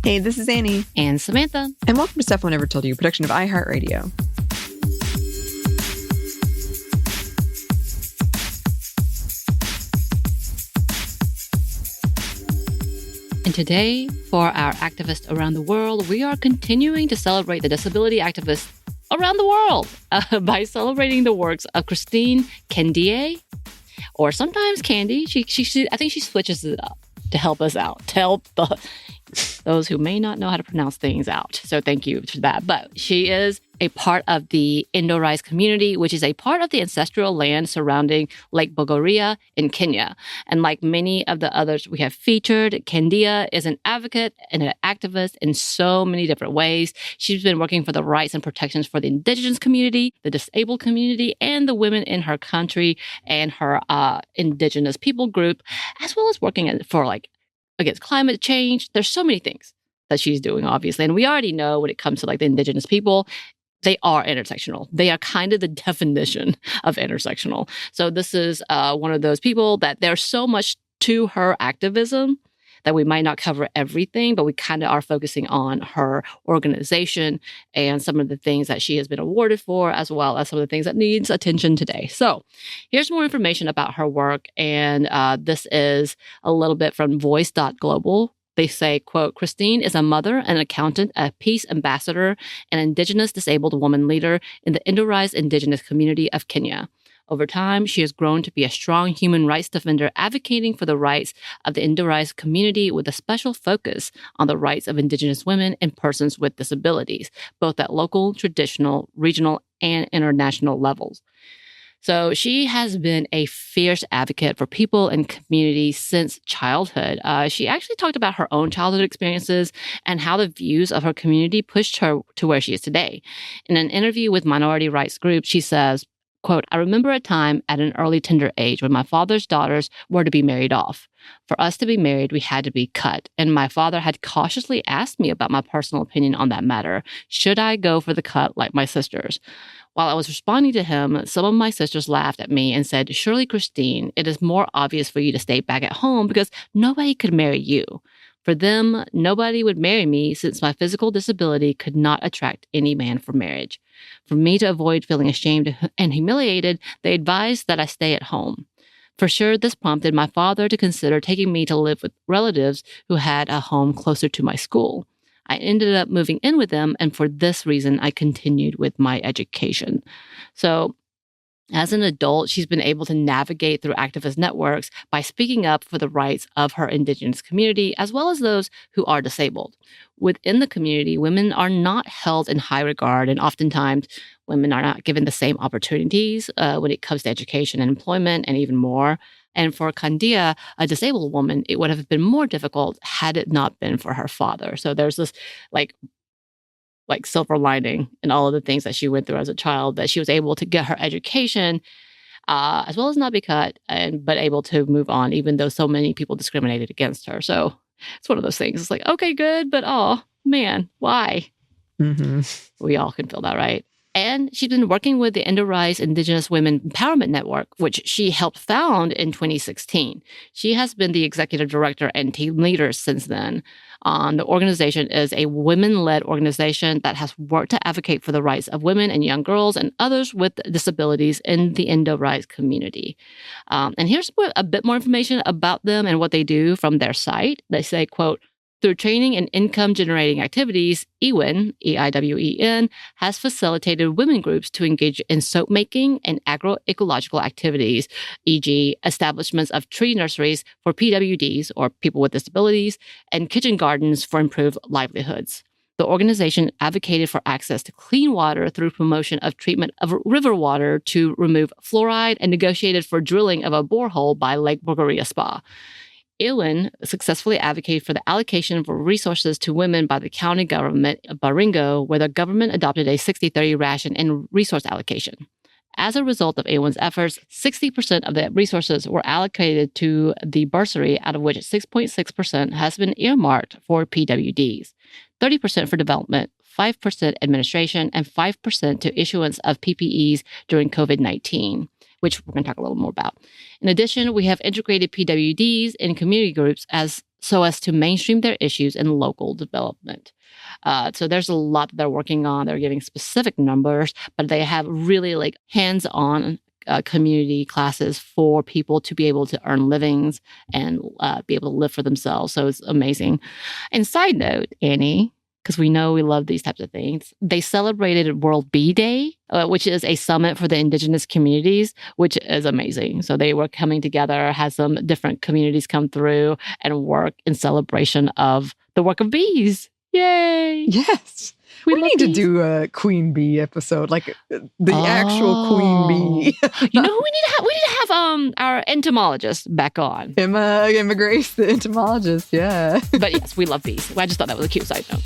Hey, this is Anney. And Samantha. And welcome to Stuff I Never Told You, a production of iHeartRadio. And today, for our activists around the world, we are continuing to celebrate the disability activists around the world by celebrating the works of Christine Kandie, or sometimes Kandie. I think she switches it up to help us out, to help those who may not know how to pronounce things out. So thank you for that. But she is a part of the Indo-Rise community, which is a part of the ancestral land surrounding Lake Bogoria in Kenya. And like many of the others we have featured, Kandie is an advocate and an activist in so many different ways. She's been working for the rights and protections for the indigenous community, the disabled community, and the women in her country and her indigenous people group, as well as working for against climate change. There's so many things that she's doing, obviously. And we already know when it comes to the indigenous people, they are intersectional. They are kind of the definition of intersectional. So this is one of those people that there's so much to her activism that we might not cover everything, but we kind of are focusing on her organization and some of the things that she has been awarded for, as well as some of the things that needs attention today. So here's more information about her work. And this is a little bit from voice.global. They say, quote, Christine is a mother, an accountant, a peace ambassador, an indigenous disabled woman leader in the Indo-Rise indigenous community of Kenya. Over time, she has grown to be a strong human rights defender advocating for the rights of the Indo-Rise community with a special focus on the rights of indigenous women and persons with disabilities, both at local, traditional, regional, and international levels. So she has been a fierce advocate for people and communities since childhood. She actually talked about her own childhood experiences and how the views of her community pushed her to where she is today. In an interview with minority rights groups, she says, quote, I remember a time at an early tender age when my father's daughters were to be married off. For us to be married, we had to be cut. And my father had cautiously asked me about my personal opinion on that matter. Should I go for the cut like my sisters? While I was responding to him, some of my sisters laughed at me and said, surely, Christine, it is more obvious for you to stay back at home because nobody could marry you. For them, nobody would marry me since my physical disability could not attract any man for marriage. For me to avoid feeling ashamed and humiliated, they advised that I stay at home. For sure, this prompted my father to consider taking me to live with relatives who had a home closer to my school. I ended up moving in with them, and for this reason, I continued with my education. So, as an adult, she's been able to navigate through activist networks by speaking up for the rights of her indigenous community, as well as those who are disabled. Within the community, women are not held in high regard, and oftentimes women are not given the same opportunities when it comes to education and employment, and even more. And for Kandie, a disabled woman, it would have been more difficult had it not been for her father. So there's this like silver lining in all of the things that she went through as a child, that she was able to get her education, as well as not be cut, but able to move on, even though so many people discriminated against her. So it's one of those things. It's like, okay, good, but oh man, why? Mm-hmm. We all can feel that, right? And she's been working with the Indo-Rise Indigenous Women Empowerment Network, which she helped found in 2016. She has been the executive director and team leader since then. The organization is a women-led organization that has worked to advocate for the rights of women and young girls and others with disabilities in the Indo-Rise community. And here's a bit more information about them and what they do from their site. They say, quote, through training and income-generating activities, EWIN, E-I-W-E-N, has facilitated women groups to engage in soap-making and agroecological activities, e.g. establishments of tree nurseries for PWDs, or people with disabilities, and kitchen gardens for improved livelihoods. The organization advocated for access to clean water through promotion of treatment of river water to remove fluoride and negotiated for drilling of a borehole by Lake Bogoria Spa. Iwan successfully advocated for the allocation of resources to women by the county government of Baringo, where the government adopted a 60-30 ration and resource allocation. As a result of Iwan's efforts, 60% of the resources were allocated to the bursary, out of which 6.6% has been earmarked for PWDs, 30% for development, 5% administration, and 5% to issuance of PPEs during COVID-19. Which we're going to talk a little more about. In addition, we have integrated PWDs in community groups as so as to mainstream their issues in local development. So there's a lot that they're working on. They're giving specific numbers, but they have really like hands-on community classes for people to be able to earn livings and be able to live for themselves. So it's amazing. And side note, Anney, because we know we love these types of things, they celebrated World Bee Day, which is a summit for the indigenous communities, which is amazing. So they were coming together, had some different communities come through and work in celebration of the work of bees. Yay! Yes. We need to do a queen bee episode, like the actual queen bee. You know who we need to have our entomologist back on. Emma Grace, the entomologist, yeah. But yes, we love bees. I just thought that was a cute side note.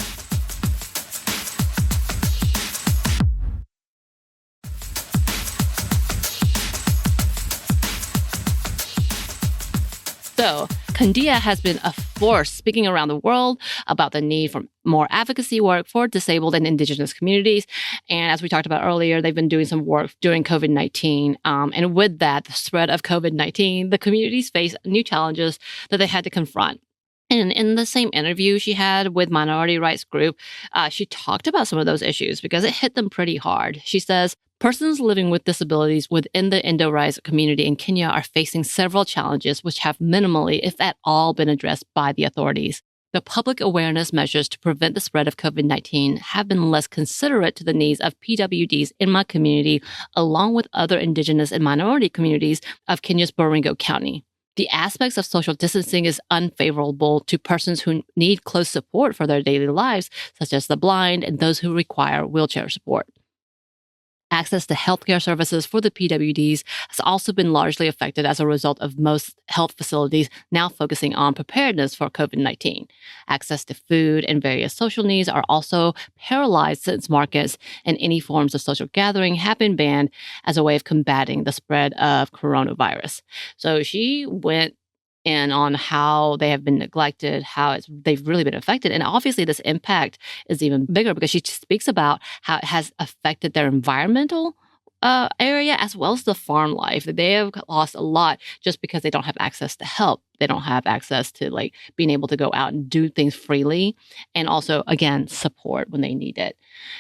So, Kandie has been a force speaking around the world about the need for more advocacy work for disabled and indigenous communities. And as we talked about earlier, they've been doing some work during COVID-19. And with that, the spread of COVID-19, the communities face new challenges that they had to confront. And in the same interview she had with Minority Rights Group, she talked about some of those issues because it hit them pretty hard. She says, persons living with disabilities within the Indo-Rise community in Kenya are facing several challenges which have minimally, if at all, been addressed by the authorities. The public awareness measures to prevent the spread of COVID-19 have been less considerate to the needs of PWDs in my community, along with other indigenous and minority communities of Kenya's Baringo County. The aspects of social distancing is unfavorable to persons who need close support for their daily lives, such as the blind and those who require wheelchair support. Access to healthcare services for the PWDs has also been largely affected as a result of most health facilities now focusing on preparedness for COVID-19. Access to food and various social needs are also paralyzed since markets and any forms of social gathering have been banned as a way of combating the spread of coronavirus. So she went in on how they have been neglected, how they've really been affected. And obviously this impact is even bigger because she speaks about how it has affected their environmental area as well as the farm life. They have lost a lot just because they don't have access to help. They don't have access to like being able to go out and do things freely and also, again, support when they need it.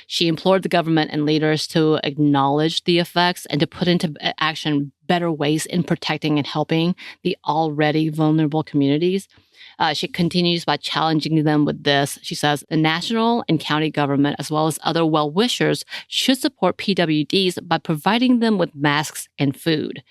She implored the government and leaders to acknowledge the effects and to put into action better ways in protecting and helping the already vulnerable communities. She continues by challenging them with this. She says, the national and county government, as well as other well-wishers, should support PWDs by providing them with masks and food.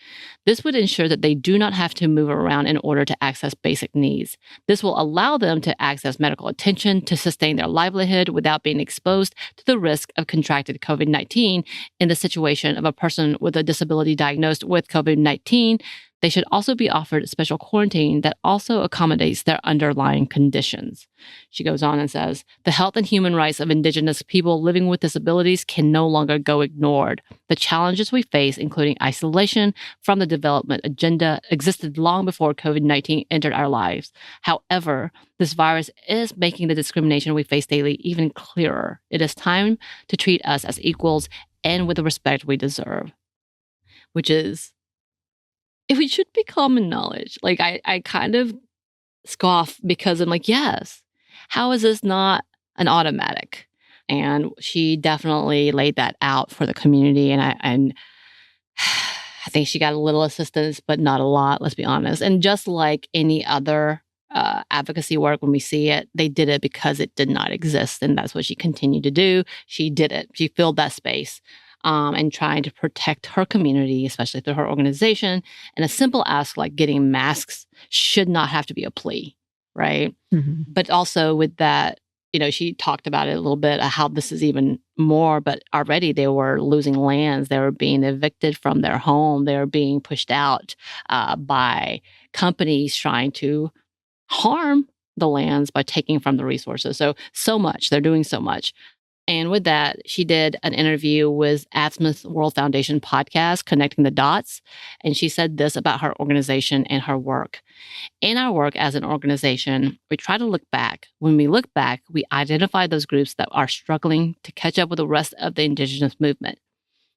This would ensure that they do not have to move around in order to access basic needs. This will allow them to access medical attention to sustain their livelihood without being exposed to the risk of contracted COVID-19 in the situation of a person with a disability diagnosed with COVID-19. They should also be offered a special quarantine that also accommodates their underlying conditions. She goes on and says, the health and human rights of Indigenous people living with disabilities can no longer go ignored. The challenges we face, including isolation from the development agenda, existed long before COVID-19 entered our lives. However, this virus is making the discrimination we face daily even clearer. It is time to treat us as equals and with the respect we deserve. Which is, it should be common knowledge. Like, I kind of scoff because I'm like, yes, how is this not an automatic? And she definitely laid that out for the community. And I think she got a little assistance, but not a lot, let's be honest. And just like any other advocacy work, when we see it, they did it because it did not exist. And that's what she continued to do. She did it. She filled that space. And trying to protect her community, especially through her organization. And a simple ask like getting masks should not have to be a plea, right? Mm-hmm. But also with that, you know, she talked about it a little bit, how this is even more, but already they were losing lands. They were being evicted from their home. They were being pushed out by companies trying to harm the lands by taking from the resources. So much. They're doing so much. And with that, she did an interview with Azimuth World Foundation podcast, Connecting the Dots. And she said this about her organization and her work. In our work as an organization, we try to look back. When we look back, we identify those groups that are struggling to catch up with the rest of the Indigenous movement.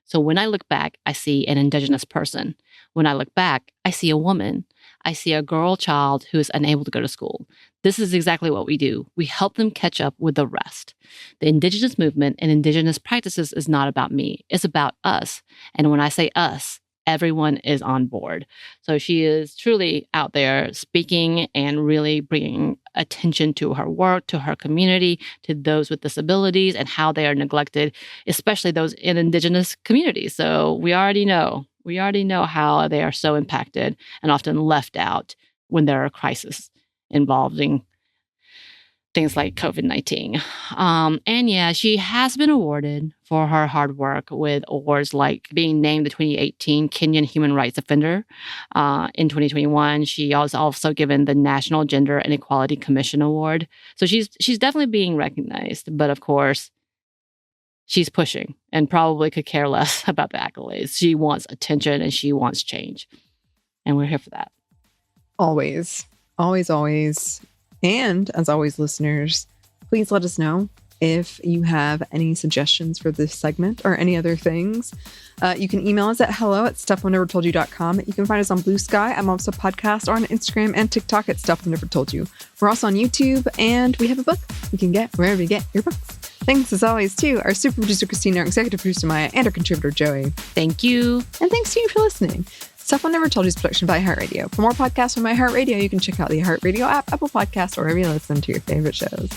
So when I look back, I see an Indigenous person. when I look back, I see a woman. I see a girl child who is unable to go to school. This is exactly what we do. We help them catch up with the rest. The indigenous movement and indigenous practices is not about me. It's about us. And when I say us, everyone is on board. So she is truly out there speaking and really bringing attention to her work, to her community, to those with disabilities and how they are neglected, especially those in indigenous communities. So we already know how they are so impacted and often left out when there are crises involving things like COVID-19. And yeah, she has been awarded for her hard work with awards like being named the 2018 Kenyan Human Rights Offender. In 2021, she was also given the National Gender and Equality Commission Award. So she's definitely being recognized, but of course, she's pushing and probably could care less about the accolades. She wants attention and she wants change. And we're here for that. Always. Always, always. And as always, listeners, please let us know if you have any suggestions for this segment or any other things. You can email us at hello@stuffwenevertoldyou.com. You can find us on Blue Sky. I'm also a podcast, or on Instagram and TikTok at Stuff We Never Told You. We're also on YouTube, and we have a book you can get wherever you get your books. Thanks as always to our super producer Christine, our executive producer Maya, and our contributor Joey. Thank you. And thanks to you for listening. Stuff I Never Told You is a production by iHeartRadio. For more podcasts from iHeartRadio, you can check out the iHeartRadio app, Apple Podcasts, or wherever you listen to your favorite shows.